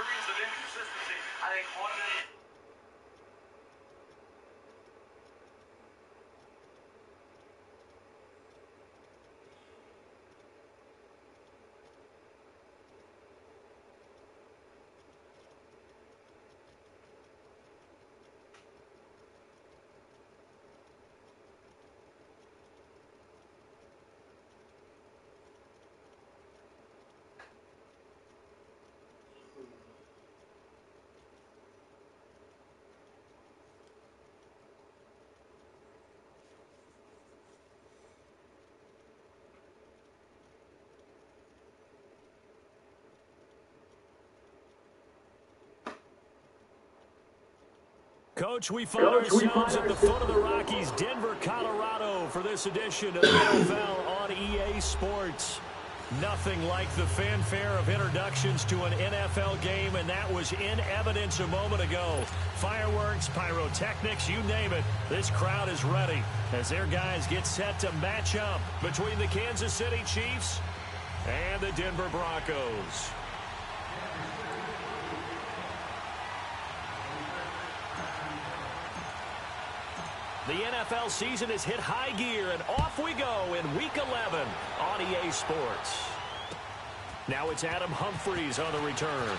degrees of inconsistency. I think on that. Coach, we find ourselves at the foot of the Rockies, Denver, Colorado, for this edition of the NFL on EA Sports. Nothing like the fanfare of introductions to an NFL game, and that was in evidence a moment ago. Fireworks, pyrotechnics, you name it. This crowd is ready as their guys get set to match up between the Kansas City Chiefs and the Denver Broncos. The NFL season has hit high gear, and off we go in Week 11 on EA Sports. Now it's Adam Humphries on the return.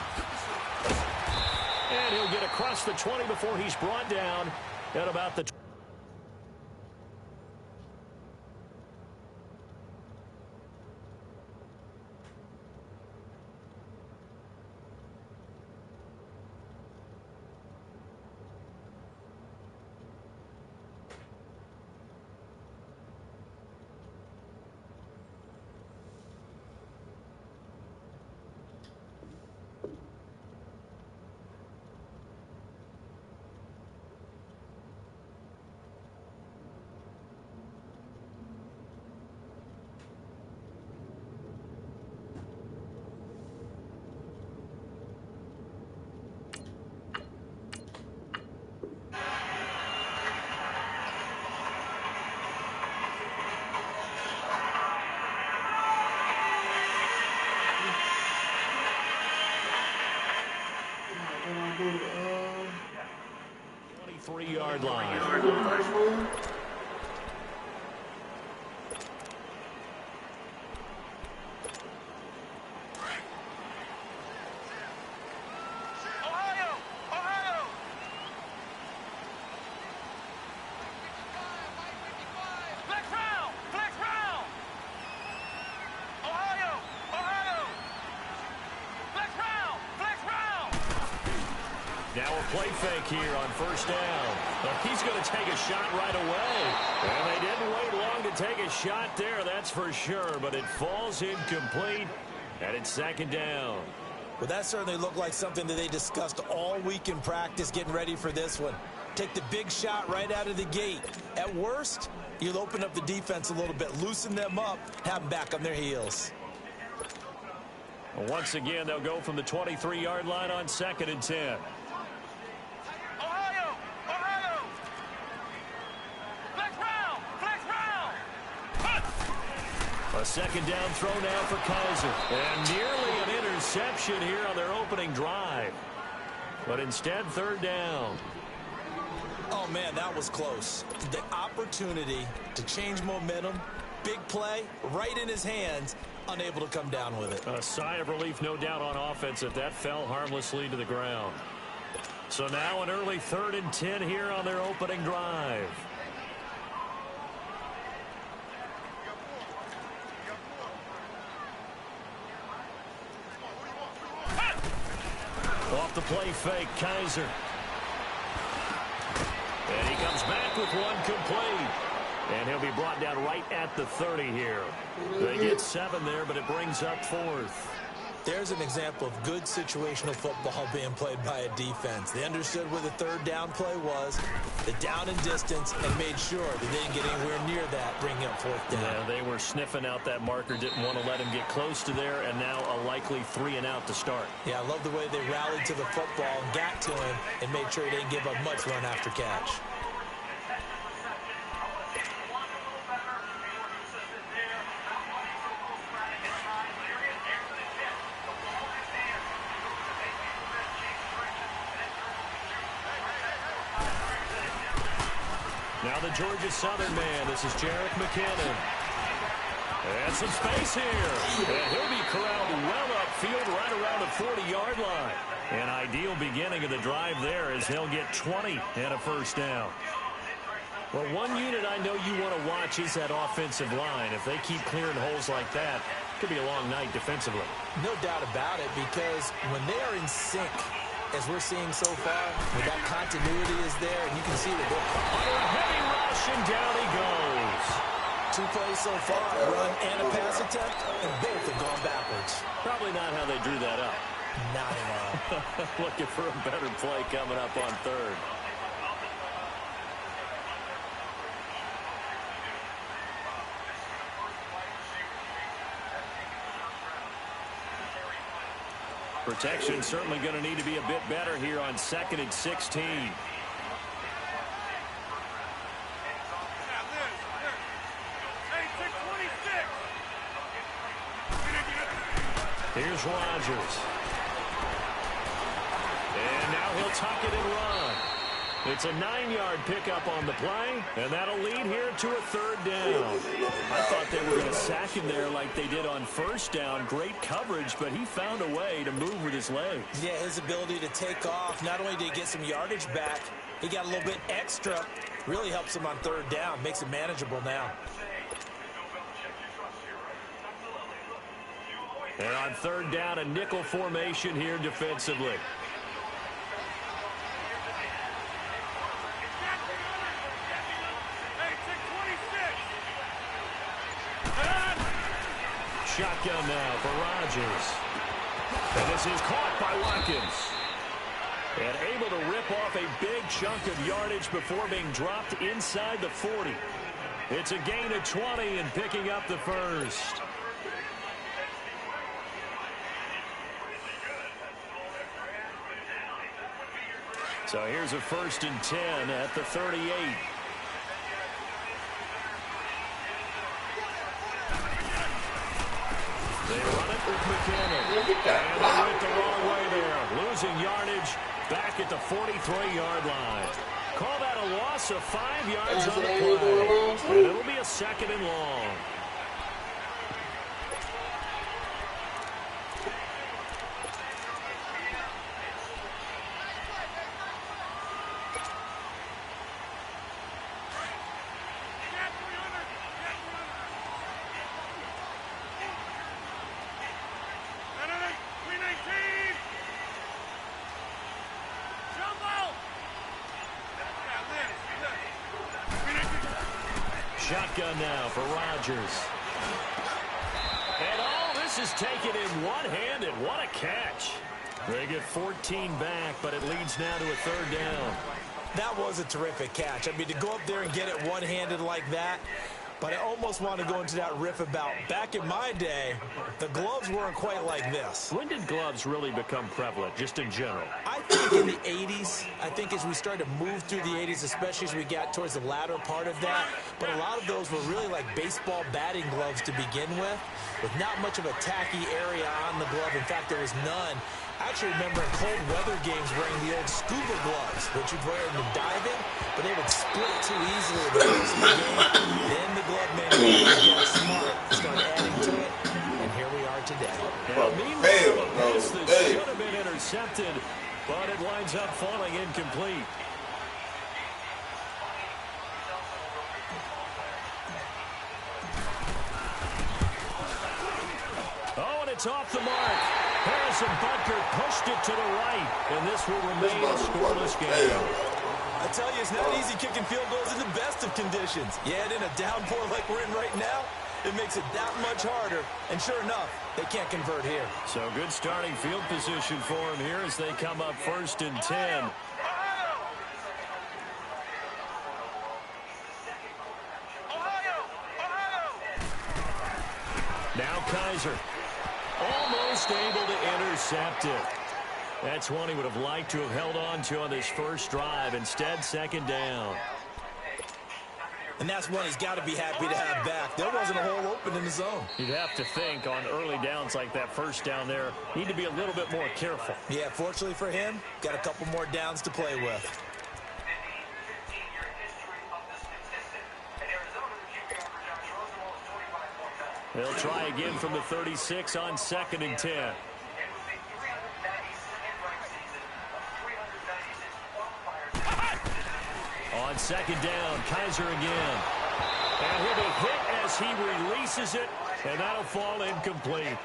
And he'll get across the 20 before he's brought down at about the 20. Yard line. Now a play fake here on first down. But he's going to take a shot right away. And they didn't wait long to take a shot there, that's for sure. But it falls incomplete, and it's second down. Well, that certainly looked like something that they discussed all week in practice getting ready for this one. Take the big shot right out of the gate. At worst, you'll open up the defense a little bit, loosen them up, have them back on their heels. Once again, they'll go from the 23-yard line on 2nd and 10. A second down throw now for Kaiser. And nearly an interception here on their opening drive. But instead, third down. Oh, man, that was close. The opportunity to change momentum, big play, right in his hands, unable to come down with it. A sigh of relief, no doubt, on offense if that fell harmlessly to the ground. So now an early 3rd and 10 here on their opening drive. Off the play fake, Kaiser. And he comes back with one complete. And he'll be brought down right at the 30 here. They get 7 there, but it brings up 4th. There's an example of good situational football being played by a defense. They understood where the third down play was, the down and distance, and made sure that they didn't get anywhere near that, bringing up 4th down. Yeah, they were sniffing out that marker, didn't want to let him get close to there, and now a likely 3 and out to start. Yeah, I love the way they rallied to the football and got to him and made sure he didn't give up much run after catch. Now the Georgia Southern man. This is Jerick McKinnon. And some space here. And he'll be corralled well upfield right around the 40-yard line. An ideal beginning of the drive there as they'll get 20 and a first down. Well, one unit I know you want to watch is that offensive line. If they keep clearing holes like that, it could be a long night defensively. No doubt about it, because when they are in sync, as we're seeing so far, when that continuity is there, and you can see that they're under a heavy rush, and down he goes. 2 plays so far, a run and a pass attempt, and both have gone backwards. Probably not how they drew that up. Not at all. Looking for a better play coming up on third. Protection certainly going to need to be a bit better here on 2nd and 16. Here's Rodgers. And now he'll tuck it and run. It's a 9-yard pickup on the play, and that'll lead here to a 3rd down. I thought they were going to sack him there like they did on 1st down. Great coverage, but he found a way to move with his legs. Yeah, his ability to take off, not only did he get some yardage back, he got a little bit extra. Really helps him on 3rd down, makes it manageable now. And on 3rd down, a nickel formation here defensively. Shotgun now for Rodgers. And this is caught by Watkins. And able to rip off a big chunk of yardage before being dropped inside the 40. It's a gain of 20 and picking up the first. So here's a 1st and 10 at the 38. They run it with McKinnon. And they went the wrong way there. Losing yardage back at the 43-yard line. Call that a loss of 5 yards on the play. And it'll be a 2nd and long. Shotgun now for Rodgers. And all this is taken in one-handed. What a catch. They get 14 back, but it leads now to a 3rd down. That was a terrific catch. I mean, to go up there and get it one-handed like that, but I almost want to go into that riff about back in my day, the gloves weren't quite like this. When did gloves really become prevalent, just in general? I think in the 80s. I think as we started to move through the 80s, especially as we got towards the latter part of that. But a lot of those were really like baseball batting gloves to begin with not much of a tacky area on the glove. In fact, there was none. I actually remember in cold weather games wearing the old scuba gloves, which you'd wear in the diving, but they would split too easily at the first of the game. Then the glove manufacturers got smart, started adding to it, and here we are today. Now, meanwhile, a pass that should have been intercepted, but it winds up falling incomplete. Oh, and it's off the mark. Harrison Butker pushed it to the right, and this will remain a scoreless game. I tell you, it's not easy kicking field goals in the best of conditions. Yet in a downpour like we're in right now, it makes it that much harder. And sure enough, they can't convert here. So good starting field position for them here as they come up 1st and 10. Now Kaiser. Almost able to intercept it. That's one he would have liked to have held on to on this first drive. Instead, 2nd down. And that's one he's got to be happy to have back. There wasn't a hole open in the zone. You'd have to think on early downs like that 1st down there, need to be a little bit more careful. Yeah, fortunately for him, got a couple more downs to play with. They'll try again from the 36 on 2nd and 10. On 2nd down, Kaiser again. And he'll be hit as he releases it, and that'll fall incomplete.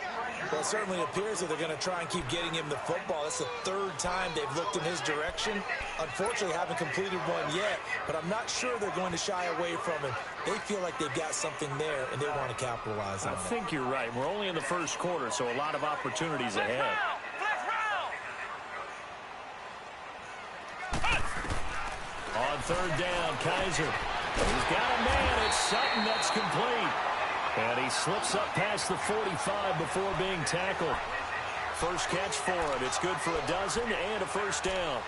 Well, it certainly appears that they're going to try and keep getting him the football. That's the 3rd time they've looked in his direction. Unfortunately, haven't completed one yet, but I'm not sure they're going to shy away from him. They feel like they've got something there, and they want to capitalize on it. I think you're right. We're only in the first quarter, so a lot of opportunities ahead. On 3rd down, Kaiser. He's got a man. It's Sutton that's complete. And he slips up past the 45 before being tackled. First catch for him. It's good for a dozen and a first down.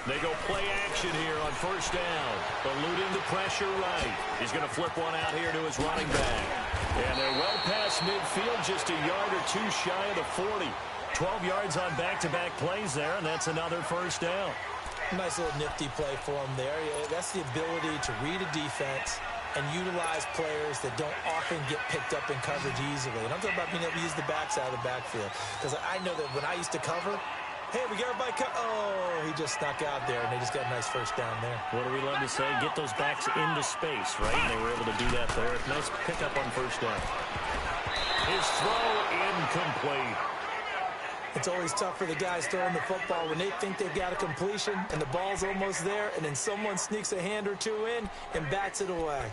They go play action here on first down. Eluding the pressure right. He's going to flip one out here to his running back. And they're well past midfield, just a yard or two shy of the 40. 12 yards on back-to-back plays there, and that's another first down. Nice little nifty play for him there. That's the ability to read a defense and utilize players that don't often get picked up in coverage easily. And I'm talking about being able to use the backside of the backfield. Because I know that when I used to cover, hey, we got everybody oh, he just snuck out there, and they just got a nice first down there. What do we love to say? Get those backs into space, right? And they were able to do that there. Nice pickup on first down. His throw incomplete. It's always tough for the guys throwing the football when they think they've got a completion and the ball's almost there, and then someone sneaks a hand or two in and bats it away.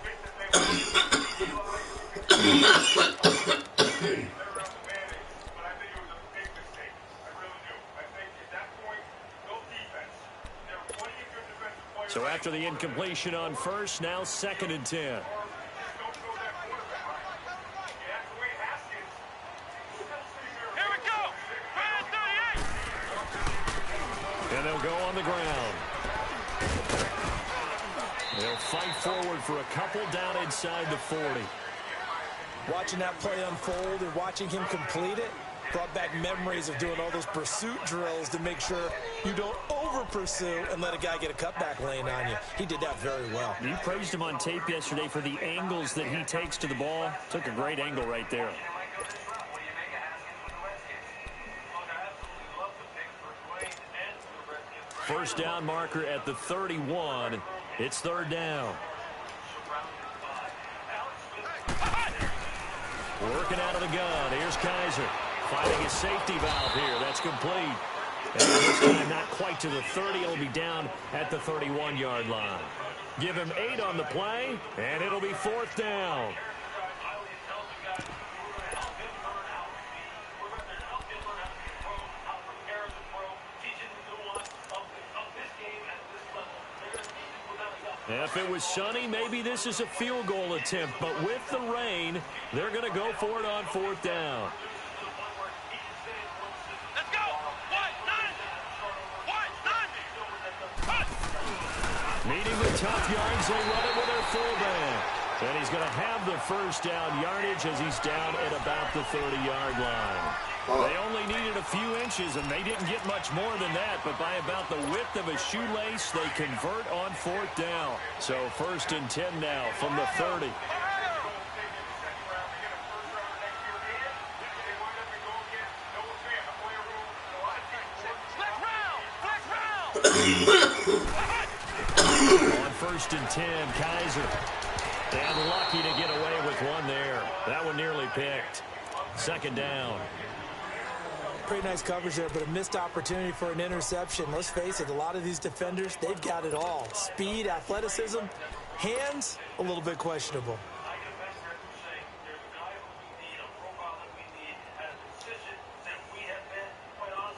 So after the incompletion on first, now 2nd and 10. And they'll go on the ground. They'll fight forward for a couple down inside the 40. Watching that play unfold and watching him complete it brought back memories of doing all those pursuit drills to make sure you don't over-pursue and let a guy get a cutback lane on you. He did that very well. You praised him on tape yesterday for the angles that he takes to the ball. Took a great angle right there. First down marker at the 31. It's 3rd down. Working out of the gun. Here's Kaiser. Finding a safety valve here. That's complete. And this time not quite to the 30. It'll be down at the 31-yard line. Give him 8 on the play, and it'll be 4th down. If it was sunny, maybe this is a field goal attempt. But with the rain, they're going to go for it on 4th down. Let's go! Needing the tough yards, they run it with their fullback. And he's going to have the first down yardage as he's down at about the 30-yard line. They only needed a few inches, and they didn't get much more than that. But by about the width of a shoelace, they convert on 4th down. So 1st and 10 now from the 30. On 1st and 10, Kaiser. And lucky to get away with one there. That one nearly picked. 2nd down. Pretty nice coverage there, but a missed opportunity for an interception. Let's face it, a lot of these defenders, they've got it all. Speed, athleticism, hands, a little bit questionable.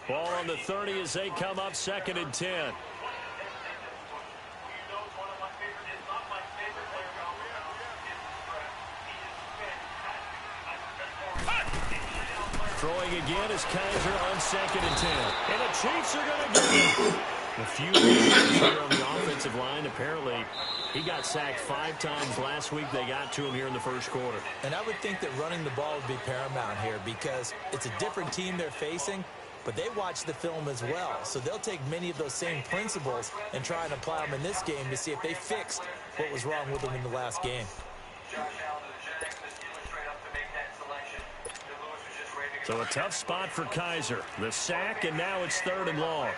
Ball on the 30 as they come up 2nd and 10. Throwing again is Kaiser on 2nd and 10. And the Chiefs are going to get it. A few issues here on the offensive line. Apparently, he got sacked 5 times last week. They got to him here in the first quarter. And I would think that running the ball would be paramount here because it's a different team they're facing, but they watch the film as well. So they'll take many of those same principles and try and apply them in this game to see if they fixed what was wrong with them in the last game. So a tough spot for Kaiser. The sack, and now it's 3rd and long.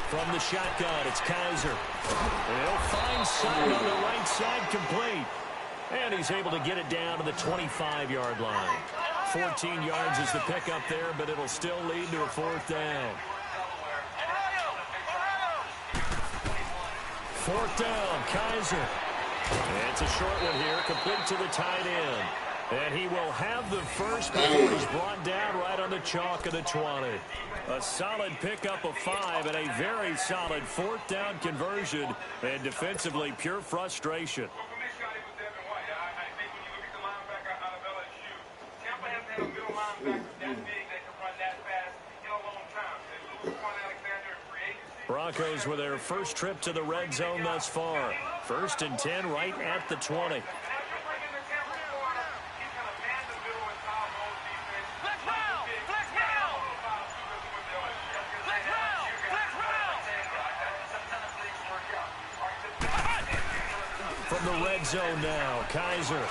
From the shotgun, it's Kaiser. And he'll find Side on the right side, complete. And he's able to get it down to the 25-yard line. 14 yards is the pickup there, but it'll still lead to a 4th down. 4th down, Kaiser. And it's a short one here, complete to the tight end. And he will have the first before he's brought down right on the chalk of the 20. A solid pickup of 5 and a very solid 4th down conversion. And defensively, pure frustration. Broncos with their first trip to the red zone thus far. 1st and 10 right at the 20. From the red zone now, Kaiser.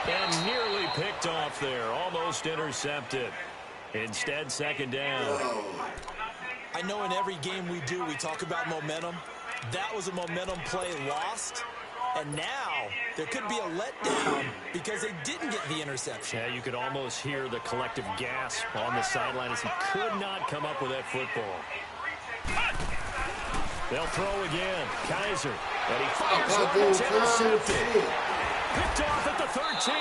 And nearly picked off there, almost intercepted. Instead, 2nd down. I know in every game we do, we talk about momentum. That was a momentum play lost. And now there could be a letdown because they didn't get the interception. Yeah, you could almost hear the collective gasp on the sideline as he could not come up with that football. They'll throw again. Kaiser. And he fires it. It's intercepted. Picked off at the 13.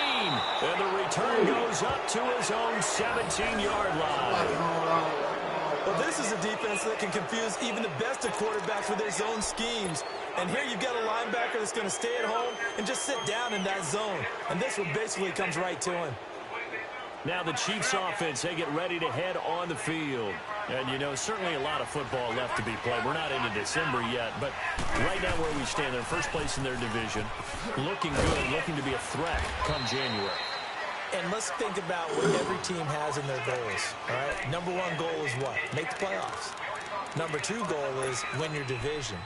And the return goes up to his own 17-yard line. Well, this is a defense that can confuse even the best of quarterbacks with their zone schemes. And here you've got a linebacker that's going to stay at home and just sit down in that zone. And this one basically comes right to him. Now the Chiefs offense, they get ready to head on the field. And, you know, certainly a lot of football left to be played. We're not into December yet, but right now where we stand, they're in first place in their division. Looking good, looking to be a threat come January. And let's think about what every team has in their goals, all right? Number 1 goal is what? Make the playoffs. Number 2 goal is win your division.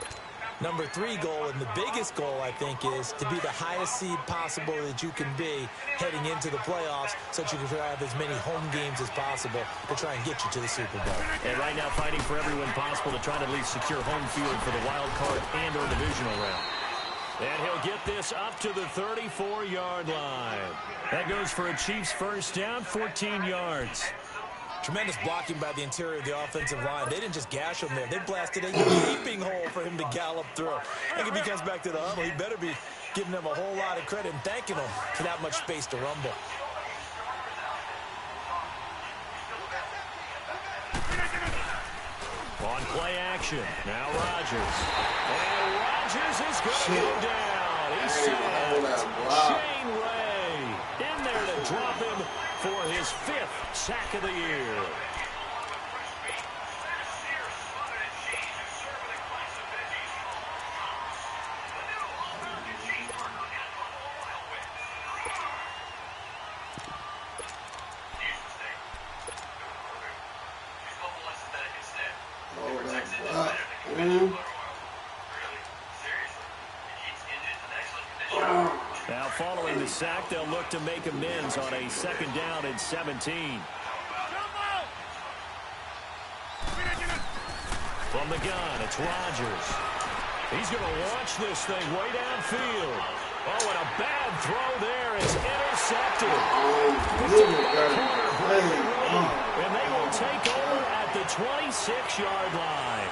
Number 3 goal, and the biggest goal, I think, is to be the highest seed possible that you can be heading into the playoffs so that you can have as many home games as possible to try and get you to the Super Bowl. And right now fighting for every win possible to try to at least secure home field for the wild card and or divisional round. And he'll get this up to the 34-yard line. That goes for a Chiefs first down, 14 yards. Tremendous blocking by the interior of the offensive line. They didn't just gash him there. They blasted a gaping hole for him to gallop through. I think if he comes back to the huddle, he better be giving them a whole lot of credit and thanking them for that much space to rumble. On play action, now Rodgers. And Rodgers is going to go down. He's sacked. Shane Ray in there to drop him for his 5th sack of the year. Now following the sack, they'll look to make amends on a 2nd down and 17. From the gun, it's Rodgers. He's going to launch this thing way downfield. Oh, and a bad throw there is intercepted. And they will take over at the 26-yard line.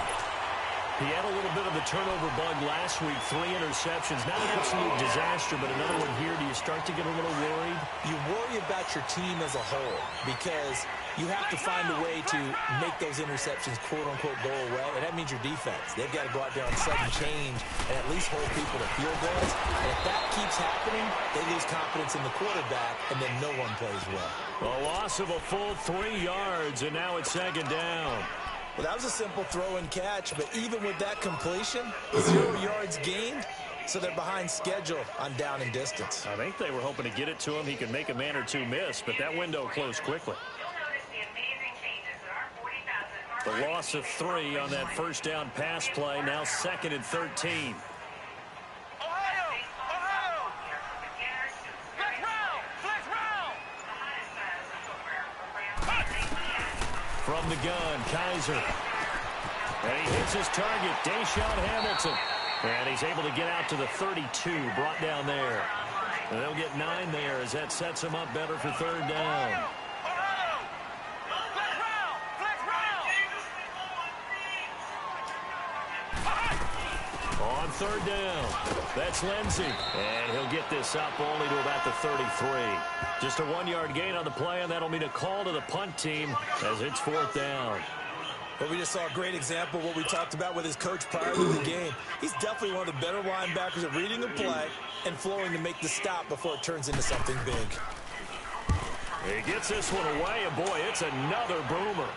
He had a little bit of the turnover bug last week, 3 interceptions. Not an absolute disaster, but another one here. Do you start to get a little worried? You worry about your team as a whole because you have to find a way to make those interceptions, quote-unquote, go away, and that means your defense. They've got to go out there on sudden change and at least hold people to field goals. And if that keeps happening, they lose confidence in the quarterback, and then no one plays well. A loss of a full 3 yards, and now it's second down. Well, that was a simple throw and catch, but even with that completion, 0 yards gained, so they're behind schedule on down and distance. I think they were hoping to get it to him. He could make a man or two miss, but that window closed quickly. The loss of 3 on that first down pass play, now 2nd and 13. From the gun, Kaiser. And he hits his target, Deshaun Hamilton. And he's able to get out to the 32, brought down there. And they'll get 9 there as that sets him up better for third down. On third down, that's Lindsey. And he'll get this up only to about the 33. Just a 1-yard gain on the play, and that'll mean a call to the punt team as it's 4th down. But we just saw a great example of what we talked about with his coach prior to the game. He's definitely one of the better linebackers at reading the play and flowing to make the stop before it turns into something big. He gets this one away, and boy, it's another boomer.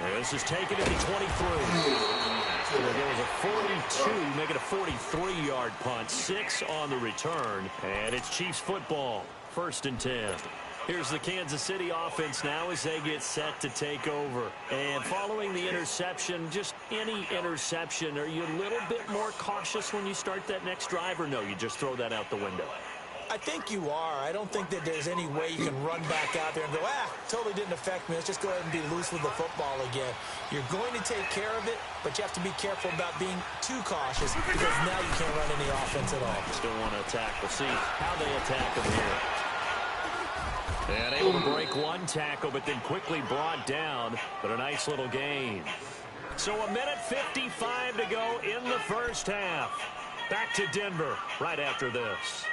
And this is taken at the 23. So there was a 42, make it a 43-yard punt, 6 on the return, and it's Chiefs football, 1st and 10. Here's the Kansas City offense now as they get set to take over. And following the interception, just any interception, are you a little bit more cautious when you start that next drive, or no, you just throw that out the window? I think you are. I don't think that there's any way you can run back out there and go, totally didn't affect me. Let's just go ahead and be loose with the football again. You're going to take care of it, but you have to be careful about being too cautious because now you can't run any offense at all. Still want to attack. We'll see how they attack him here. And able to break 1 tackle, but then quickly brought down, but a nice little gain. So a minute 55 to go in the first half. Back to Denver right after this.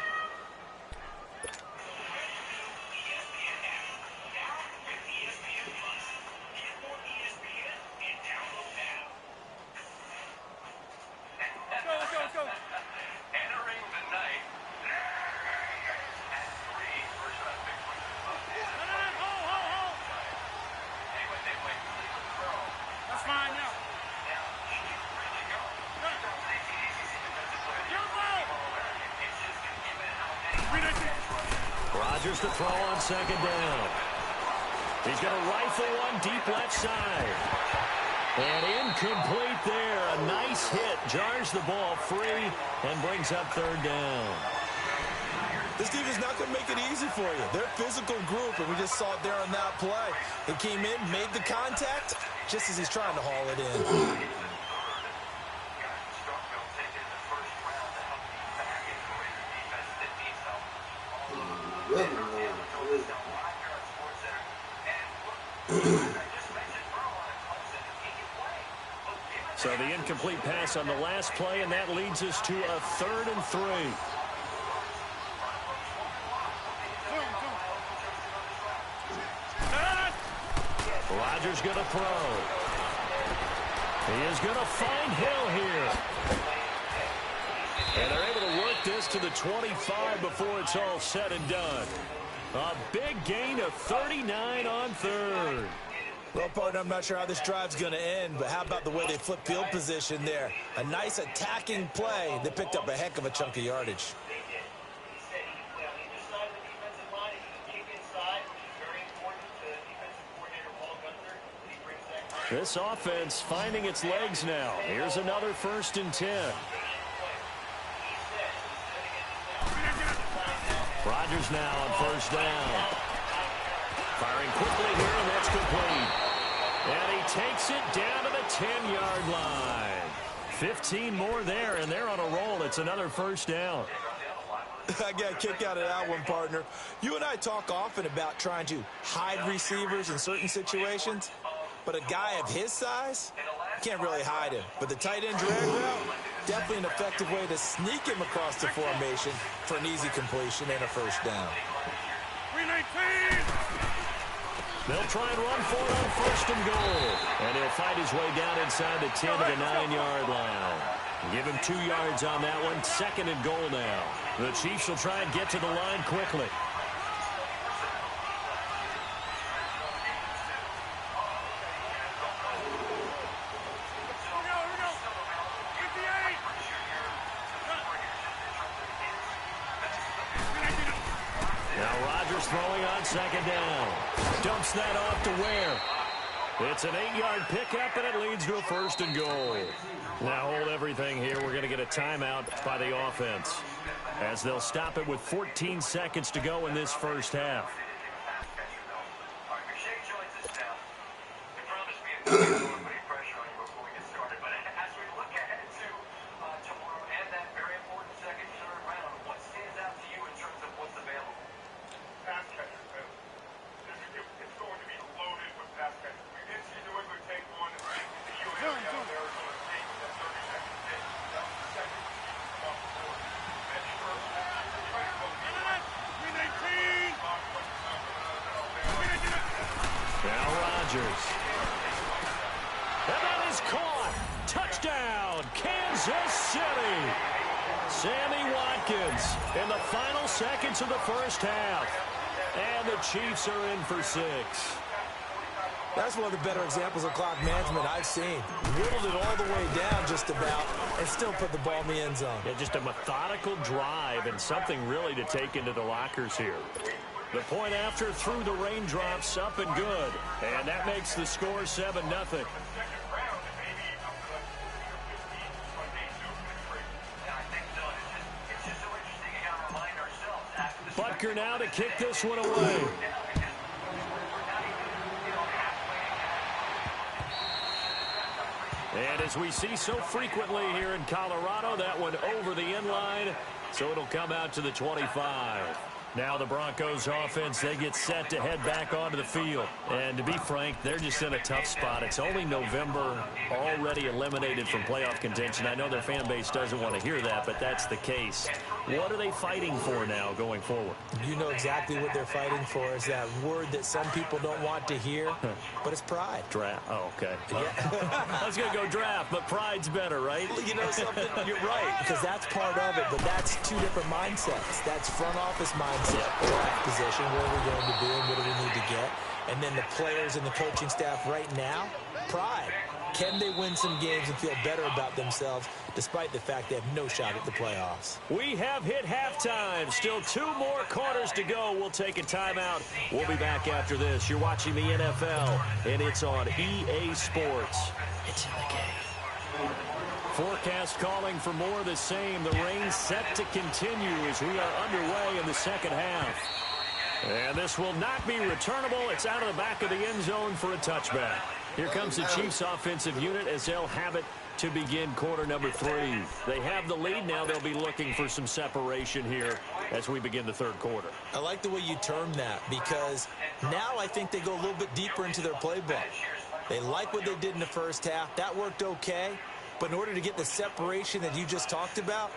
Rodgers to throw on second down. He's going to rifle one deep left side. And incomplete there. A nice hit. Jars the ball free and brings up third down. This team is not going to make it easy for you. They're a physical group, and we just saw it there on that play. He came in, made the contact, just as he's trying to haul it in. So the incomplete pass on the last play, and that leads us to a 3rd and 3. Rodgers going to throw. He is going to find Hill here. And they're able to work this to the 25 before it's all said and done. A big gain of 39 on 3rd. Well, partner, I'm not sure how this drive's going to end, but how about the way they flip field position there? A nice attacking play. They picked up a heck of a chunk of yardage. This offense finding its legs now. Here's another 1st and 10. Rodgers now on 1st down. Firing quickly here, and that's complete. And he takes it down to the 10-yard line. 15 more there, and they're on a roll. It's another 1st down. I got a kick out of that one, partner. You and I talk often about trying to hide receivers in certain situations, but a guy of his size, can't really hide him. But the tight end drag route, definitely an effective way to sneak him across the formation for an easy completion and a 1st down. 319! They'll try and run for it on 1st and goal. And he'll fight his way down inside the 10 to the 9-yard line. Give him 2 yards on that one. 2nd and goal now. The Chiefs will try and get to the line quickly. Throwing on 2nd down. Dumps that off to Ware. It's an 8-yard pickup, and it leads to a 1st and goal. Now hold everything here. We're going to get a timeout by the offense, as they'll stop it with 14 seconds to go in this first half. And that is caught. Touchdown, Kansas City. Sammy Watkins in the final seconds of the first half. And the Chiefs are in for 6. That's one of the better examples of clock management I've seen. Whittled it all the way down just about and still put the ball in the end zone. Yeah, just a methodical drive and something really to take into the lockers here. The point after through the raindrops, up and good. And that makes the score 7-0. Butker now to kick this one away. And as we see so frequently here in Colorado, that one over the end line, so it'll come out to the 25. Now the Broncos offense, they get set to head back onto the field. And to be frank, they're just in a tough spot. It's only November, already eliminated from playoff contention. I know their fan base doesn't want to hear that, but that's the case. What are they fighting for now going forward? You know exactly what they're fighting for. Is that word that some people don't want to hear, but it's pride. Draft. Oh, okay. Yeah. I was going to go draft, but pride's better, right? Well, you know something? You're right, because that's part of it, but that's 2 different mindsets. That's front office mindset. Draft position, where we're going to be and what do we need to get. And then the players and the coaching staff right now, pride. Can they win some games and feel better about themselves despite the fact they have no shot at the playoffs? We have hit halftime. Still 2 more quarters to go. We'll take a timeout. We'll be back after this. You're watching the NFL, and it's on EA Sports. It's in the game. Forecast calling for more of the same. The rain set to continue as we are underway in the second half. And this will not be returnable. It's out of the back of the end zone for a touchback. Here comes the Chiefs offensive unit as they'll have it to begin quarter number 3. They have the lead now. They'll be looking for some separation here as we begin the third quarter. I like the way you termed that, because now I think they go a little bit deeper into their playbook. They like what they did in the first half. That worked okay. But in order to get the separation that you just talked about,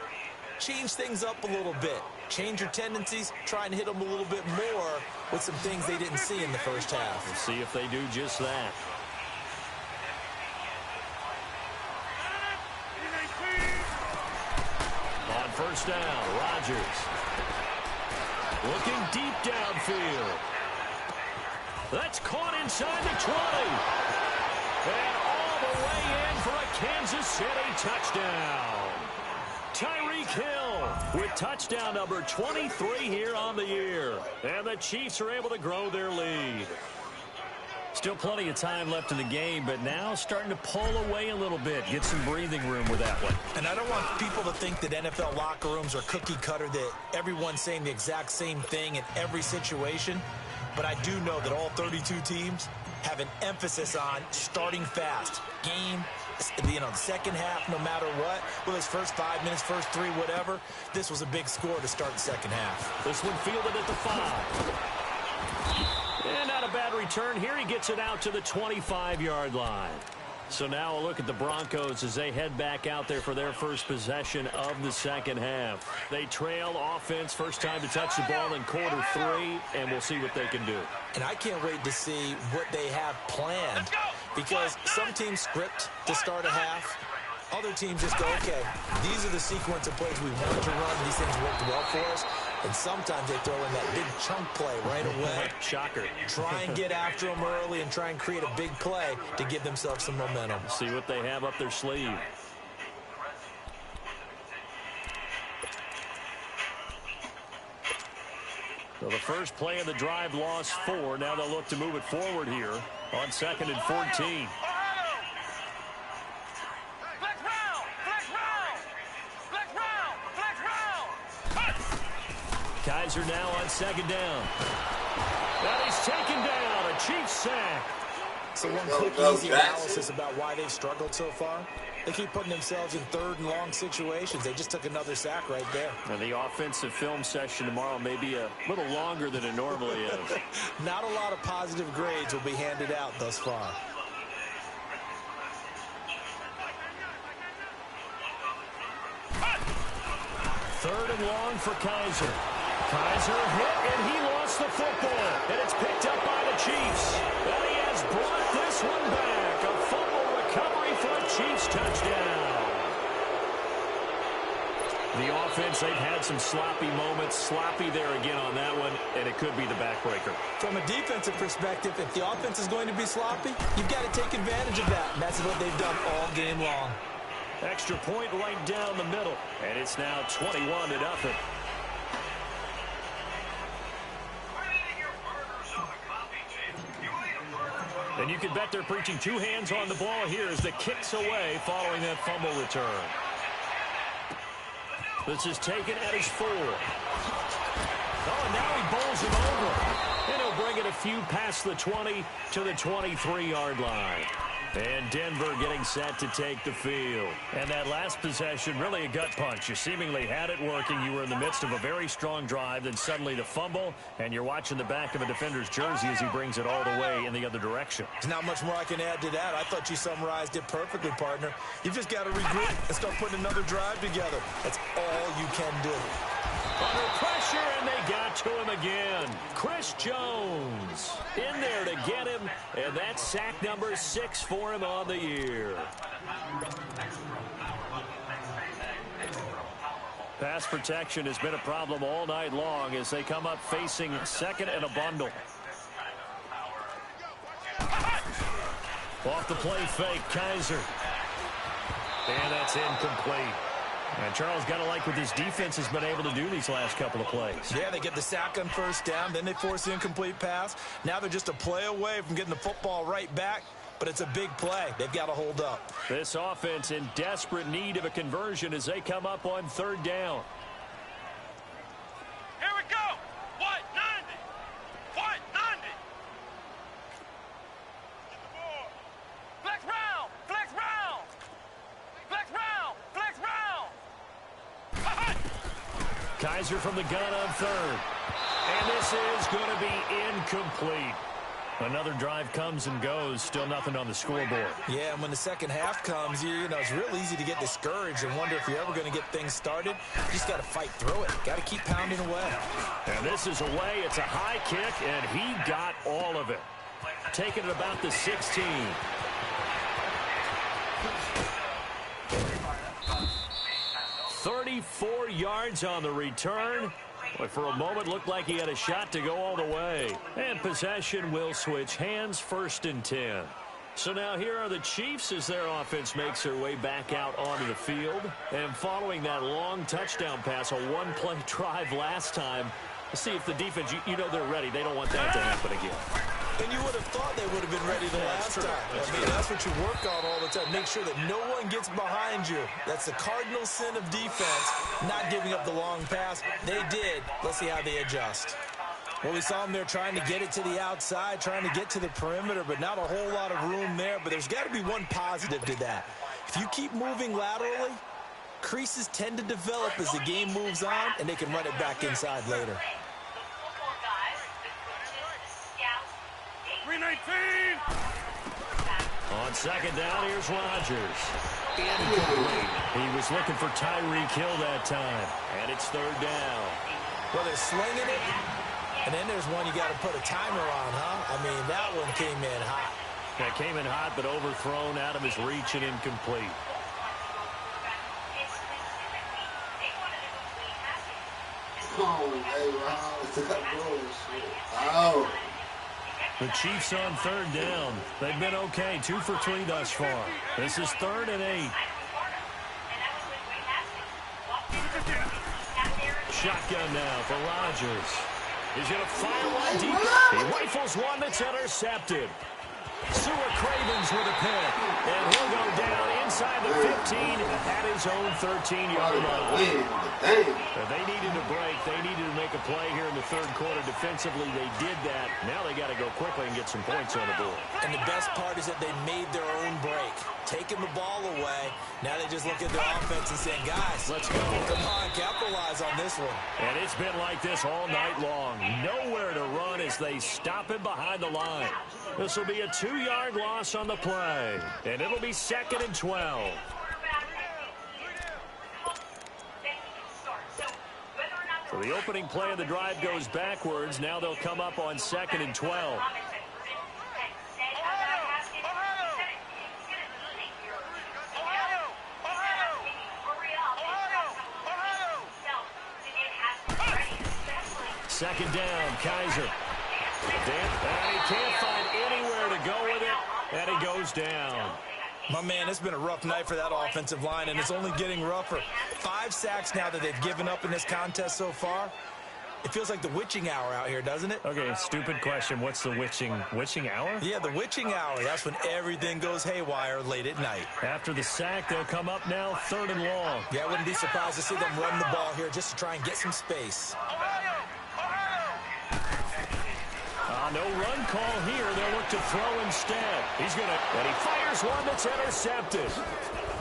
change things up a little bit. Change your tendencies, try and hit them a little bit more with some things they didn't see in the first half. We'll see if they do just that. On first down, Rodgers. Looking deep downfield. That's caught inside the 20. And all the way in for a Kansas City touchdown. Tyreek Hill with touchdown number 23 here on the year. And the Chiefs are able to grow their lead. Still plenty of time left in the game, but now starting to pull away a little bit. Get some breathing room with that one. And I don't want people to think that NFL locker rooms are cookie cutter, that everyone's saying the exact same thing in every situation. But I do know that all 32 teams have an emphasis on starting fast. Game, the second half, no matter what. Whether it's first 5 minutes, first 3, whatever. This was a big score to start the second half. This one fielded at the 5. And not a bad return here. He gets it out to the 25-yard line. So now a look at the Broncos as they head back out there for their first possession of the second half. They trail offense, first time to touch the ball in quarter 3, and we'll see what they can do. And I can't wait to see what they have planned, because some teams script to start a half. Other teams just go, okay, these are the sequence of plays we want to run. These things worked well for us. And sometimes they throw in that big chunk play right away. Shocker. Try and get after them early and try and create a big play to give themselves some momentum. See what they have up their sleeve. So the first play of the drive lost 4. Now they'll look to move it forward here on 2nd and 14. Kaiser now on 2nd down. And he's taken down. A Chiefs sack. So one quick, easy analysis about why they've struggled so far. They keep putting themselves in 3rd and long situations. They just took another sack right there. And the offensive film session tomorrow may be a little longer than it normally is. Not a lot of positive grades will be handed out thus far. Third and long for Kaiser. Kaiser hit, and he lost the football. And it's picked up by the Chiefs. And he has brought this one back. A fumble recovery for a Chiefs touchdown. The offense, they've had some sloppy moments. Sloppy there again on that one, and it could be the backbreaker. From a defensive perspective, if the offense is going to be sloppy, you've got to take advantage of that. And that's what they've done all game long. Extra point right down the middle. And it's now 21-0. And you can bet they're preaching 2 hands on the ball here as the kick's away following that fumble return. This is taken at his 4. Oh, and now he bowls him over. And he'll bring it a few past the 20 to the 23-yard line. And Denver getting set to take the field. And that last possession, really a gut punch. You seemingly had it working. You were in the midst of a very strong drive. Then suddenly the fumble, and you're watching the back of a defender's jersey as he brings it all the way in the other direction. There's not much more I can add to that. I thought you summarized it perfectly, partner. You've just got to regroup and start putting another drive together. That's all you can do. Under pressure, and they got to him again. Chris Jones in there to get him, and that's sack number 6 for him on the year. Pass protection has been a problem all night long as they come up facing 2nd and a bundle. Off the play fake, Kaiser. And that's incomplete. And Charles got to like what this defense has been able to do these last couple of plays. Yeah, they get the sack on 1st down, then they force the incomplete pass. Now they're just a play away from getting the football right back, but it's a big play. They've got to hold up. This offense in desperate need of a conversion as they come up on 3rd down. Here we go. What? 90. What? 90. Get the ball. Flex round. Flex round. Flex round. Flex round. Kaiser from the gun on 3rd. And this is going to be incomplete. Another drive comes and goes. Still nothing on the scoreboard. Yeah, and when the second half comes, you know, it's real easy to get discouraged and wonder if you're ever going to get things started. You just got to fight through it. Got to keep pounding away. And this is away. It's a high kick, and he got all of it. Taking it about the 16. "34 yards on the return. But for a moment, looked like he had a shot to go all the way. And possession will switch hands, 1st and 10. So now here are the Chiefs as their offense makes their way back out onto the field. And following that long touchdown pass, a 1-play drive last time, let's see if the defense, you know they're ready. They don't want that to happen again. And you would have thought they would have been ready the last time. That's what you work on all the time. Make sure that no one gets behind you. That's the cardinal sin of defense, not giving up the long pass. They did. Let's see how they adjust. Well, we saw them there trying to get it to the outside, trying to get to the perimeter, but not a whole lot of room there. But there's got to be one positive to that. If you keep moving laterally, creases tend to develop as the game moves on, and they can run it back inside later. 319. On 2nd down, here's Rodgers. Incomplete. He was looking for Tyreek Hill that time. And it's 3rd down. Well, they're slinging it. And then there's one you got to put a timer on, huh? I mean, that one came in hot. That came in hot, but overthrown out of his reach and incomplete. on, A-Rod. Bullshit. Oh. The Chiefs on third down. They've been okay, 2 for 3 thus far. This is 3rd and 8. Shotgun now for Rodgers. He's going to fire one deep. He rifles one that's intercepted. Seward Cravens with a pick. And he'll go down inside the 15 at his own 13-yard line. They needed a break. They needed to make a play here in the third quarter. Defensively, they did that. Now they got to go quickly and get some points on the board. And the best part is that they made their own break. Taking the ball away. Now they just look at their offense and saying, guys, let's go. Come on, capitalize on this one. And it's been like this all night long. Nowhere to run as they stop him behind the line. This will be a 2-yard loss on the play. And it'll be 2nd and 12. So the opening play of the drive goes backwards. Now they'll come up on 2nd and 12. Second down, Kaiser. And he can't find anywhere to go with it, and he goes down. My man, it's been a rough night for that offensive line, and it's only getting rougher. 5 sacks now that they've given up in this contest so far. It feels like the witching hour out here, doesn't it? Okay, stupid question. What's the witching hour? Yeah, the witching hour. That's when everything goes haywire late at night. After the sack, they'll come up now 3rd and long. Yeah, I wouldn't be surprised to see them run the ball here just to try and get some space. No run call here. They'll look to throw instead. And he fires one that's intercepted.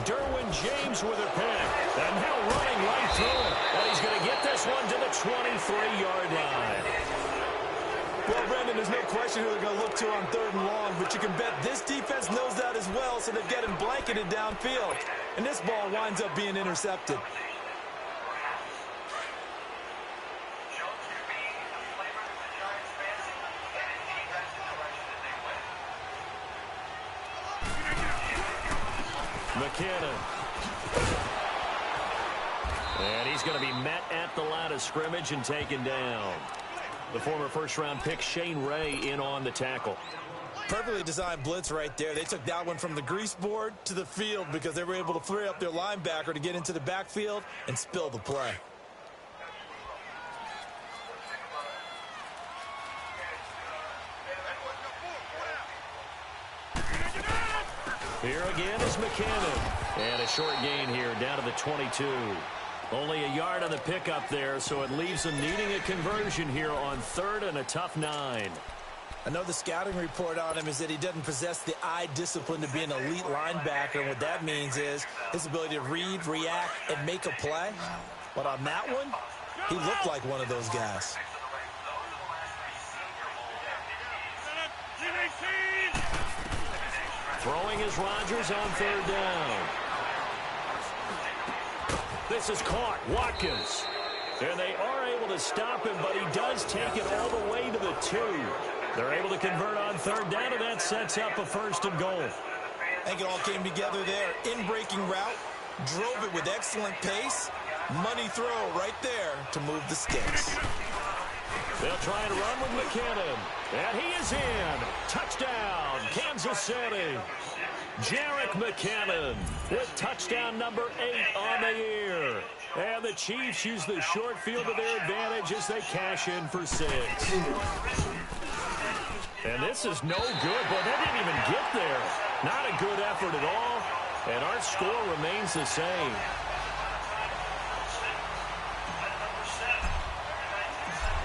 Derwin James with a pick. And now running right through it. And he's going to get this one to the 23-yard line. Well, Brandon, there's no question who they're going to look to on 3rd and long, but you can bet this defense knows that as well, so they've got him blanketed downfield. And this ball winds up being intercepted. McKinnon. And he's going to be met at the line of scrimmage and taken down. The former first-round pick Shane Ray in on the tackle. Perfectly designed blitz right there. They took that one from the grease board to the field because they were able to free up their linebacker to get into the backfield and spill the play. Here again is McKinnon. And a short gain here down to the 22. Only a yard on the pickup there, so it leaves them needing a conversion here on 3rd and a tough 9. I know the scouting report on him is that he doesn't possess the eye discipline to be an elite linebacker. And what that means is his ability to read, react, and make a play. But on that one, he looked like one of those guys. Throwing is Rodgers on 3rd down. This is caught. Watkins. And they are able to stop him, but he does take it all the way to the 2. They're able to convert on 3rd down, and that sets up a 1st and goal. I think it all came together there. In-breaking route, drove it with excellent pace. Money throw right there to move the sticks. They'll try and run with McKinnon. And he is in. Touchdown, Kansas City. Jerick McKinnon with touchdown number 8 on the year. And the Chiefs use the short field to their advantage as they cash in for 6. And this is no good. Boy, they didn't even get there. Not a good effort at all. And our score remains the same.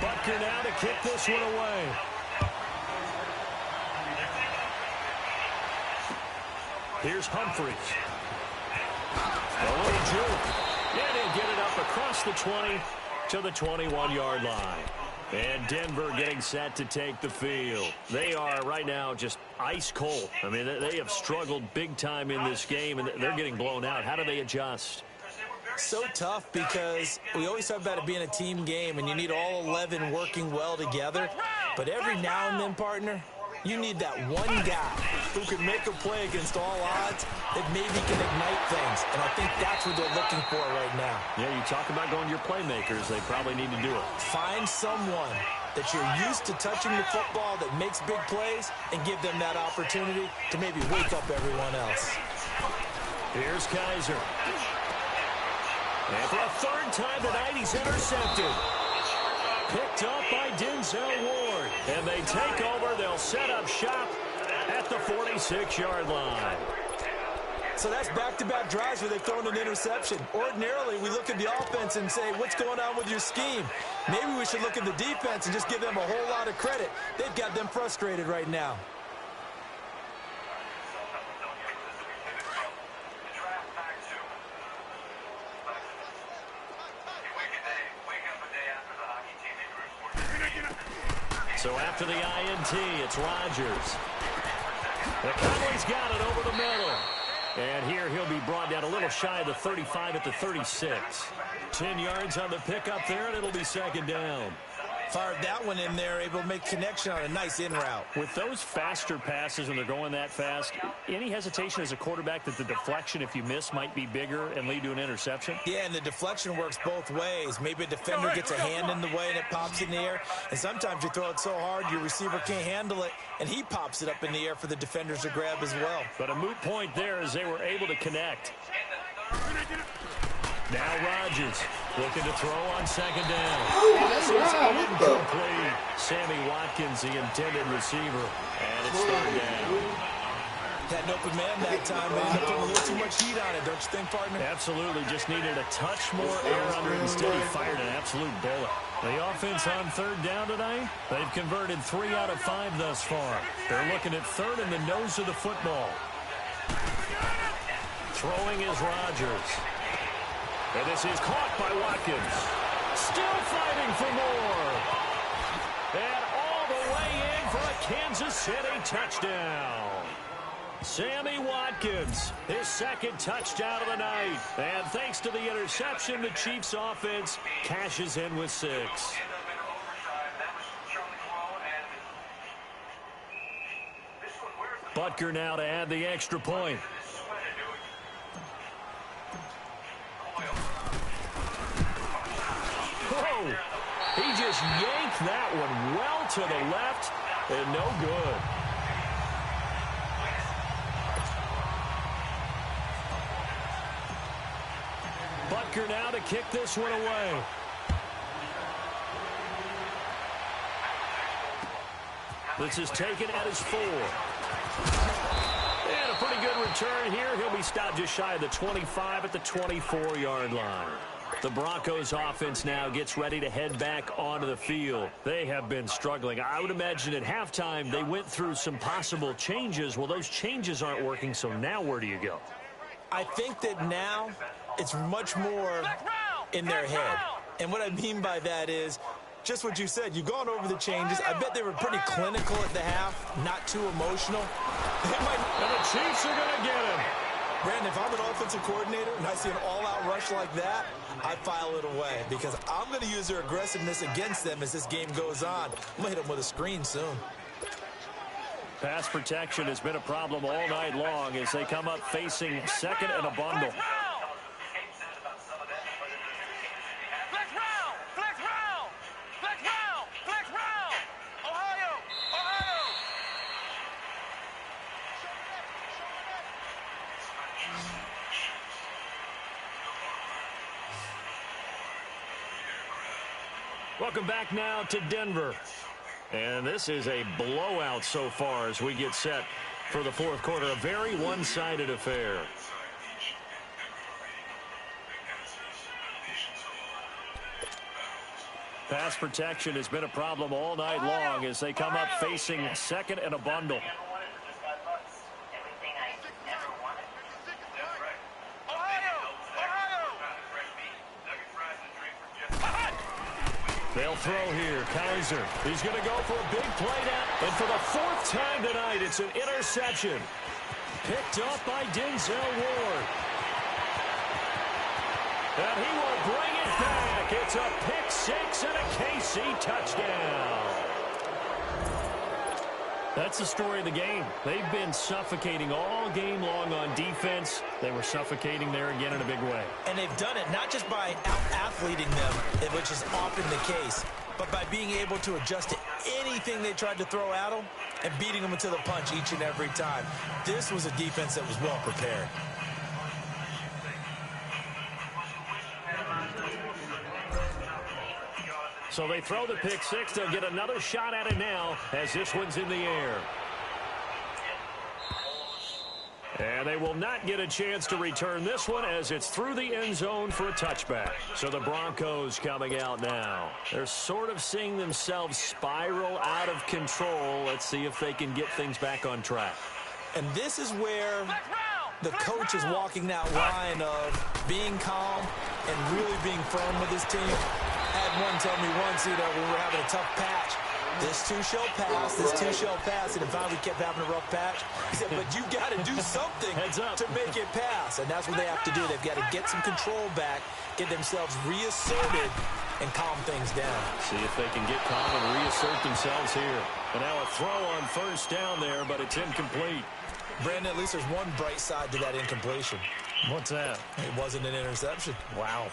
Butker now to kick this one away. Here's Humphries. A little juke. And he'll get it up across the 20 to the 21-yard line. And Denver getting set to take the field. They are right now just ice cold. I mean, they have struggled big time in this game, and they're getting blown out. How do they adjust? So tough because we always talk about it being a team game, and you need all 11 working well together. But every now and then, partner, You need that one guy who can make a play against all odds that maybe can ignite things. And I think that's what they're looking for right now. Yeah, you talk about going to your playmakers. They probably need to do it. Find someone that you're used to touching the football that makes big plays and give them that opportunity to maybe wake up everyone else. Here's Kaiser. And for a third time tonight, he's intercepted. Picked up by Denzel Ward. And they take over. They'll set up shop at the 46-yard line. So that's back-to-back drives where they've thrown an interception. Ordinarily, we look at the offense and say, what's going on with your scheme? Maybe we should look at the defense and just give them a whole lot of credit. They've got them frustrated right now. So after the INT, it's Rodgers. Conley's got it over the middle. And here he'll be brought down a little shy of the 35 at the 36. 10 yards on the pickup there, and it'll be second down. Fired that one in there, able to make connection on a nice in route. With those faster passes when they're going that fast, any hesitation as a quarterback that the deflection, if you miss, might be bigger and lead to an interception? Yeah, and the deflection works both ways. Maybe a defender gets a hand in the way and it pops in the air. And sometimes you throw it so hard your receiver can't handle it, and he pops it up in the air for the defenders to grab as well. But a moot point there as they were able to connect. Now Rodgers looking to throw on second down. This is incomplete. Sammy Watkins, the intended receiver. And it's third down. Had an open man that time, but ended up putting a little too much heat on it, don't you think, partner? Absolutely. Just needed a touch more air under it. Instead, he fired an absolute bullet. The offense on third down tonight, they've converted 3 out of 5 thus far. They're looking at third in the nose of the football. Throwing is Rodgers. And this is caught by Watkins. Still fighting for more. And all the way in for a Kansas City touchdown. Sammy Watkins, his second touchdown of the night. And thanks to the interception, the Chiefs offense cashes in with 6. Butker now to add the extra point. Whoa! He just yanked that one well to the left and no good. Butker now to kick this one away. This is taken at his 4. And a pretty good return here. He'll be stopped just shy of the 25 at the 24-yard line. The Broncos offense now gets ready to head back onto the field. They have been struggling. I would imagine at halftime they went through some possible changes. Well, those changes aren't working, so now where do you go? I think that now it's much more in their head. And what I mean by that is just what you said. You've gone over the changes. I bet they were pretty clinical at the half, not too emotional. And the Chiefs are going to get him. Brandon, if I'm an offensive coordinator and I see an all-out rush like that, I file it away because I'm going to use their aggressiveness against them as this game goes on. I'm going to hit them with a screen soon. Pass protection has been a problem all night long as they come up facing second and a bundle. Welcome back now to Denver. And this is a blowout so far as we get set for the fourth quarter. A very one-sided affair. Pass protection has been a problem all night long as they come up facing second and a bundle. They'll throw here. Kaiser. He's going to go for a big play down. And for the 4th time tonight, it's an interception. Picked up by Denzel Ward. And he will bring it back. It's a pick 6 and a KC touchdown. That's the story of the game. They've been suffocating all game long on defense. They were suffocating there again in a big way. And they've done it not just by out-athleting them, which is often the case, but by being able to adjust to anything they tried to throw at them and beating them into the punch each and every time. This was a defense that was well prepared. So they throw the pick six. They'll get another shot at it now as this one's in the air. And they will not get a chance to return this one as it's through the end zone for a touchback. So the Broncos coming out now. They're sort of seeing themselves spiral out of control. Let's see if they can get things back on track. And this is where the coach is walking that line of being calm and really being firm with his team. I had one tell me once, when we were having a tough patch, this too shall pass, this too shall pass, and if we kept having a rough patch, he said, but you got to do something to make it pass, and that's what they have to do. They've got to get some control back, get themselves reasserted, and calm things down. See if they can get calm and reassert themselves here. And now a throw on first down there, but it's incomplete. Brandon, at least there's one bright side to that incompletion. What's that? It wasn't an interception. Wow.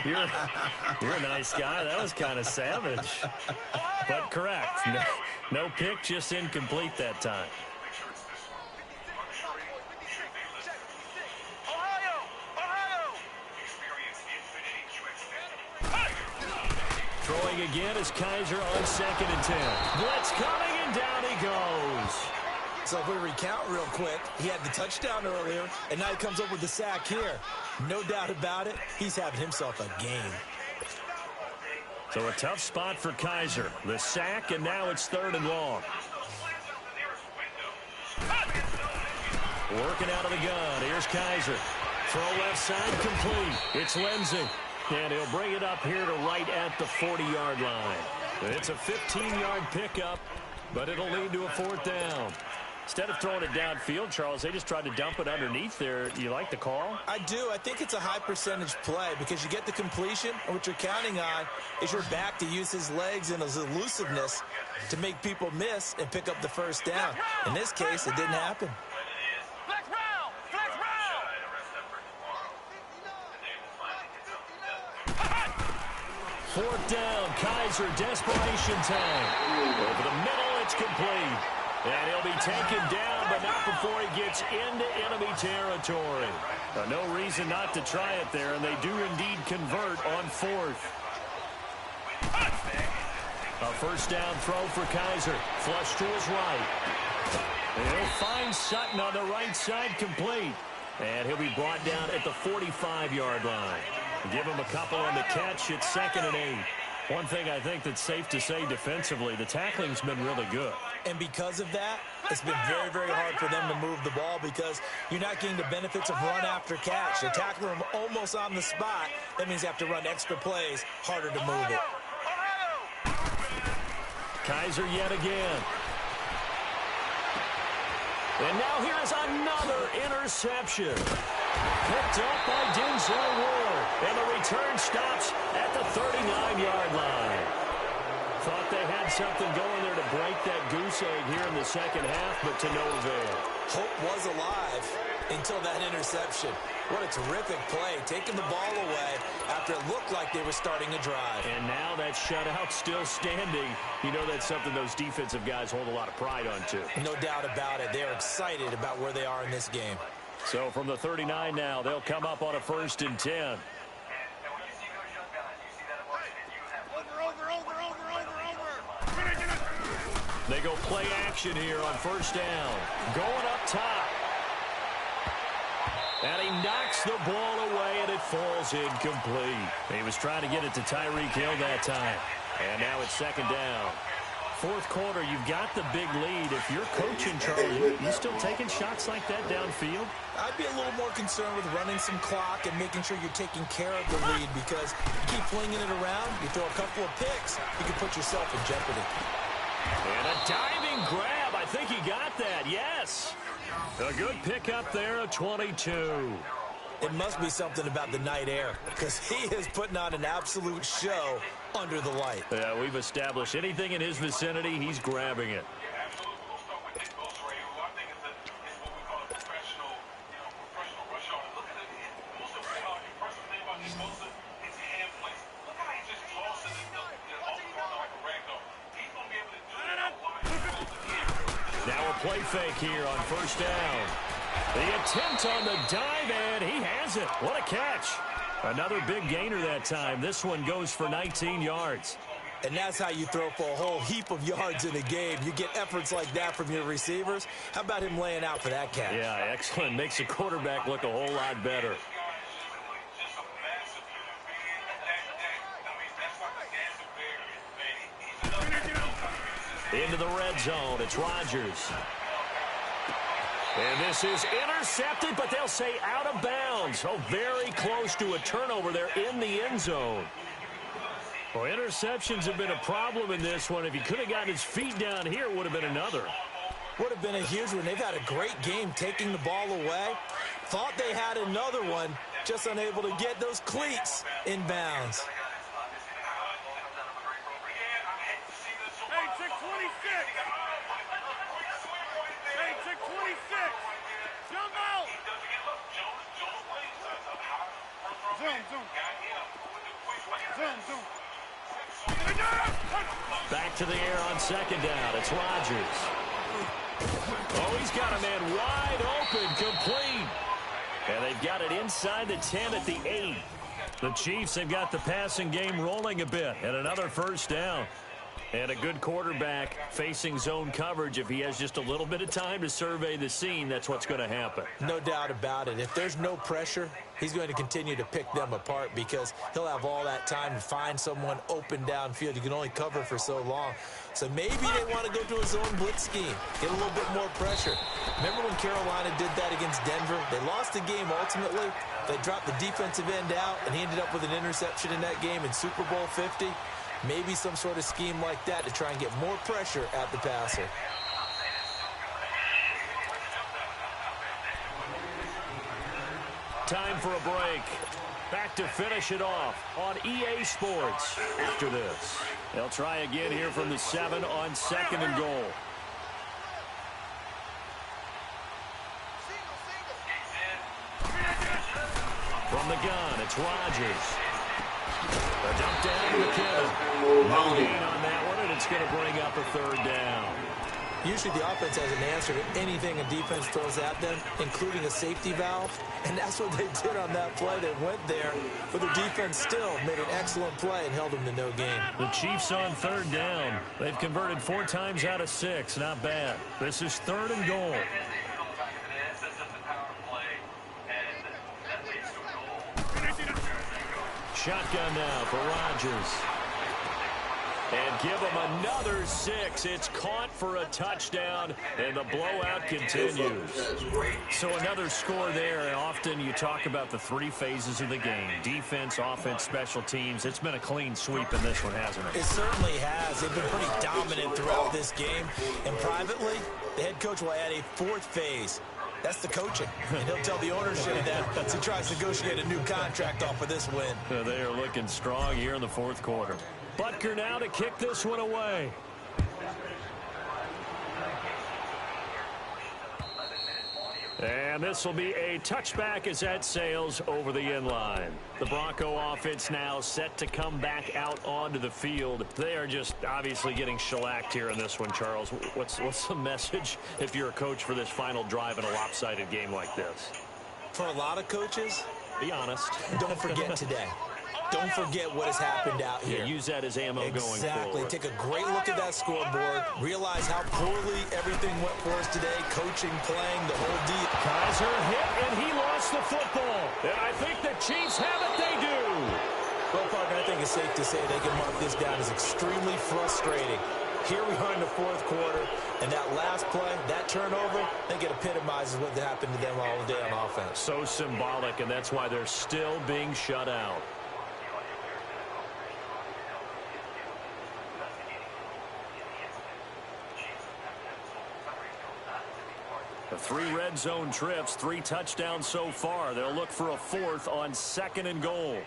You're a nice guy. That was kind of savage. But correct. No pick, just incomplete that time. Throwing again is Kaiser on 2nd and 10. Blitz coming, and down he goes. So if we recount real quick, he had the touchdown earlier, and now he comes up with the sack here. No doubt about it, he's having himself a game. So a tough spot for Kaiser. The sack, and now it's 3rd and long. Working out of the gun. Here's Kaiser. Throw left side complete. It's Lindsey. And he'll bring it up here to right at the 40-yard line. It's a 15-yard pickup, but it'll lead to a 4th down. Instead of throwing it downfield, Charles, they just tried to dump it underneath there. You like the call? I do. I think it's a high percentage play because you get the completion, and what you're counting on is your back to use his legs and his elusiveness to make people miss and pick up the first down. In this case, it didn't happen. Flex round! Flex round! 4th down, Kaiser, desperation time. Over the middle, it's complete. And he'll be taken down, but not before he gets into enemy territory. No reason not to try it there, and they do indeed convert on 4th. A first down throw for Kaiser. Flush to his right. And he'll find Sutton on the right side complete. And he'll be brought down at the 45-yard line. Give him a couple on the catch. It's 2nd and 8. One thing I think that's safe to say defensively, the tackling's been really good. And because of that, it's been very, very hard for them to move the ball because you're not getting the benefits of run after catch. They tackle them almost on the spot. That means you have to run extra plays, harder to move it. Kaiser yet again. And now here's another interception. Picked up by Denzel Ward. And the return stops at the 39-yard line. Thought they had something going there to break that goose egg here in the second half, but to no avail. Hope was alive until that interception. What a terrific play, taking the ball away after it looked like they were starting a drive. And now that shutout still standing. You know that's something those defensive guys hold a lot of pride on, too. No doubt about it. They're excited about where they are in this game. So from the 39 now, they'll come up on a 1st and 10. They go play action here on 1st down. Going up top. And he knocks the ball away, and it falls incomplete. He was trying to get it to Tyreek Hill that time. And now it's 2nd down. 4th quarter, you've got the big lead. If you're coaching, Charlie, you still taking shots like that downfield? I'd be a little more concerned with running some clock and making sure you're taking care of the lead because you keep flinging it around, you throw a couple of picks, you can put yourself in jeopardy. And a diving grab. I think he got that. Yes. A good pickup there, a 22. It must be something about the night air because he is putting on an absolute show under the light. Yeah, we've established anything in his vicinity, he's grabbing it. play fake here on first down. The attempt on the dive, and he has it. What a catch. Another big gainer that time. This one goes for 19 yards. And that's how you throw for a whole heap of yards in a game. You get efforts like that from your receivers. How about him laying out for that catch? Yeah, excellent. Makes the quarterback look a whole lot better. Into the red zone. It's Rodgers. And this is intercepted, but they'll say out of bounds. Oh, very close to a turnover there in the end zone. Well, interceptions have been a problem in this one. If he could have gotten his feet down here, it would have been another. Would have been a huge one. They've had a great game taking the ball away. Thought they had another one, just unable to get those cleats in bounds. Hey, check 26. Hey, check 26. Jump out. Zoom, zoom. Zoom, zoom. Back to the air on second down. It's Rodgers. Oh, he's got a man wide open, complete. And they've got it inside the 10 at the 8. The Chiefs have got the passing game rolling a bit. And another first down. And a good quarterback facing zone coverage. If he has just a little bit of time to survey the scene, that's what's going to happen. No doubt about it. If there's no pressure, he's going to continue to pick them apart because he'll have all that time to find someone open downfield. You can only cover for so long. So maybe they want to go to a zone blitz scheme, get a little bit more pressure. Remember when Carolina did that against Denver? They lost the game ultimately. They dropped the defensive end out, and he ended up with an interception in that game in Super Bowl 50. Maybe some sort of scheme like that to try and get more pressure at the passer. Time for a break. Back to finish it off on EA Sports after this. They'll try again here from the 7 on second and goal. From the gun, it's Rodgers. A dump down to McKinnon. No gain on that one, and it's going to bring up a third down. Usually the offense has an answer to anything a defense throws at them, including a safety valve. And that's what they did on that play. They went there, but the defense still made an excellent play and held them to no gain. The Chiefs on third down. They've converted 4 times out of 6. Not bad. This is third and goal. Shotgun now for Rodgers. And give him another 6. It's caught for a touchdown, and the blowout continues. So another score there, and often you talk about the 3 phases of the game. Defense, offense, special teams. It's been a clean sweep in this one, hasn't it? It certainly has. They've been pretty dominant throughout this game. And privately, the head coach will add a 4th phase. That's the coaching. And he'll tell the ownership that as he tries to negotiate a new contract off of this win. They are looking strong here in the 4th quarter. Butker now to kick this one away. And this will be a touchback as that sails over the end line. The Bronco offense now set to come back out onto the field. They are just obviously getting shellacked here in this one, Charles. What's the message if you're a coach for this final drive in a lopsided game like this? For a lot of coaches, be honest. Don't forget today. Don't forget what has happened out here. Yeah, use that as ammo going forward. Exactly. Take a great look at that scoreboard. Realize how poorly everything went for us today. Coaching, playing, the whole deal. Kaiser hit, and he lost the football. And I think the Chiefs have it. They do. Well, partner, I think it's safe to say they can mark this down as extremely frustrating. Here we are in the 4th quarter, and that last play, that turnover, I think it epitomizes what happened to them all day on offense. So symbolic, and that's why they're still being shut out. The 3 red zone trips, 3 touchdowns so far. They'll look for a 4th on second and goal.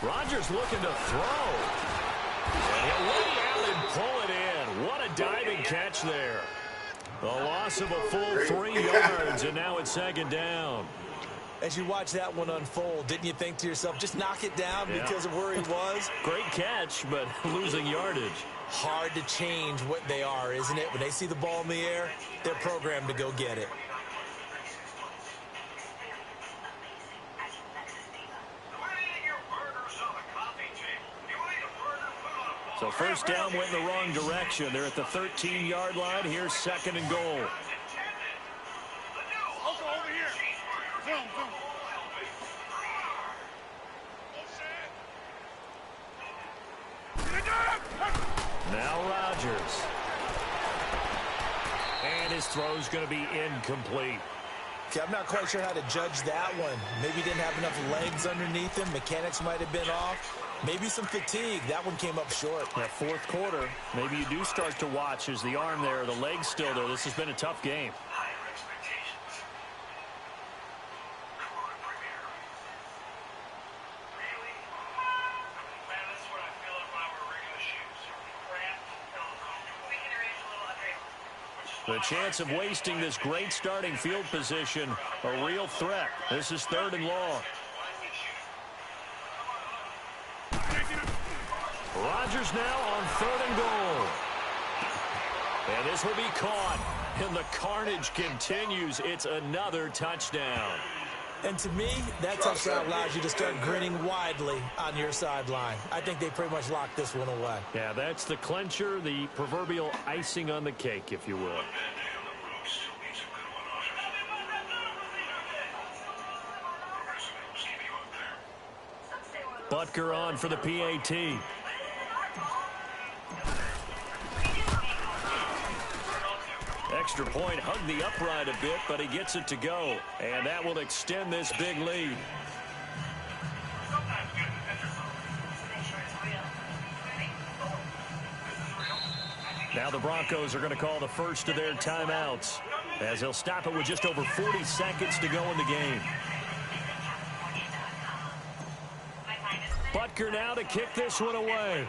Rodgers looking to throw. And he'll lay out and pull it in. What a diving catch there. The loss of a full 3 yards, and now it's second down. As you watch that one unfold, didn't you think to yourself, just knock it down because of where he was? Great catch, but losing yardage. Hard to change what they are, isn't it? When they see the ball in the air, they're programmed to go get it. So first down went in the wrong direction. They're at the 13-yard line. Here's second and goal. Over here. Zoom, zoom. Now Rodgers. And his throw's going to be incomplete. Okay, I'm not quite sure how to judge that one. Maybe he didn't have enough legs underneath him. Mechanics might have been off. Maybe some fatigue. That one came up short. That fourth quarter, maybe you do start to watch as the arm there, the leg's still there. This has been a tough game. The chance of wasting this great starting field position, a real threat. This is third and long. Rodgers now on third and goal. And this will be caught. And the carnage continues. It's another touchdown. And to me, that touchdown allows you to start grinning widely on your sideline. I think they pretty much locked this one away. Yeah, that's the clincher, the proverbial icing on the cake, if you will. Butker on for the PAT. Extra point, hugged the upright a bit, but he gets it to go. And that will extend this big lead. Now the Broncos are going to call the first of their timeouts, as they'll stop it with just over 40 seconds to go in the game. Butker now to kick this one away.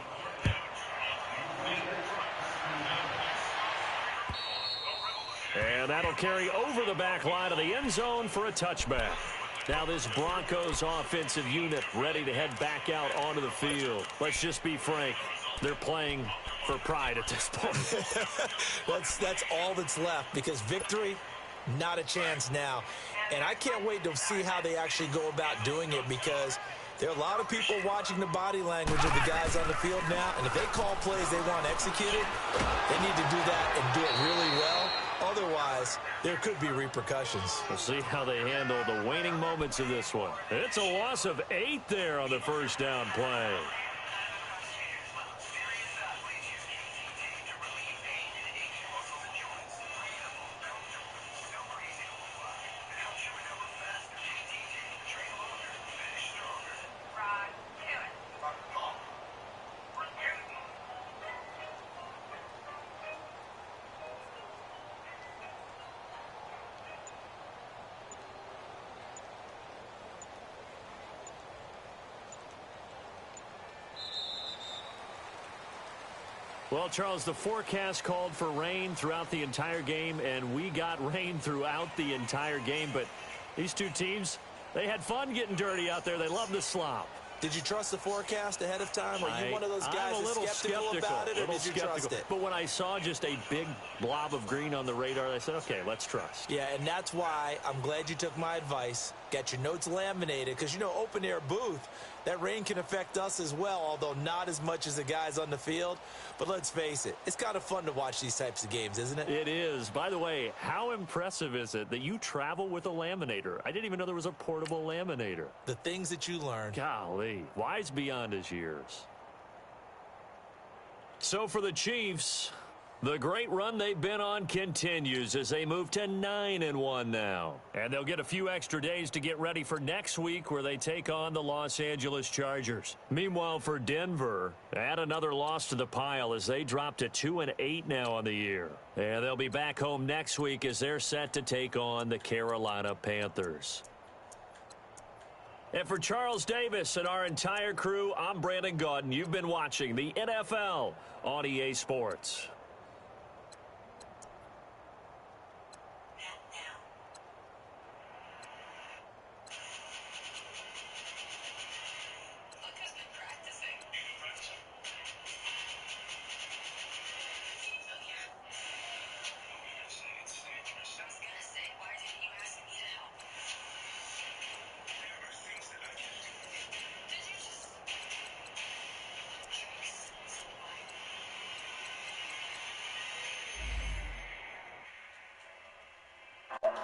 And that'll carry over the back line of the end zone for a touchback. Now this Broncos offensive unit ready to head back out onto the field. Let's just be frank. They're playing for pride at this point. That's all that's left, because victory, not a chance now. And I can't wait to see how they actually go about doing it, because there are a lot of people watching the body language of the guys on the field now, and if they call plays they want executed, they need to do that and do it really well. Otherwise, there could be repercussions. We'll see how they handle the waning moments of this one. It's a loss of 8 there on the first down play. Well, Charles, the forecast called for rain throughout the entire game, and we got rain throughout the entire game. But these two teams, they had fun getting dirty out there. They love the slop. Did you trust the forecast ahead of time? Are you one of those guys that's skeptical about it, or did you trust it? But when I saw just a big blob of green on the radar, I said, okay, let's trust. Yeah, and that's why I'm glad you took my advice. Get your notes laminated, because, you know, open-air booth, that rain can affect us as well, although not as much as the guys on the field. But let's face it, it's kind of fun to watch these types of games, isn't it? It is. By the way, how impressive is it that you travel with a laminator? I didn't even know there was a portable laminator. The things that you learn. Golly, wise beyond his years. So for the Chiefs, the great run they've been on continues as they move to 9-1 now. And they'll get a few extra days to get ready for next week, where they take on the Los Angeles Chargers. Meanwhile, for Denver, add another loss to the pile as they drop to 2-8 now on the year. And they'll be back home next week as they're set to take on the Carolina Panthers. And for Charles Davis and our entire crew, I'm Brandon Gaudin. You've been watching the NFL on EA Sports.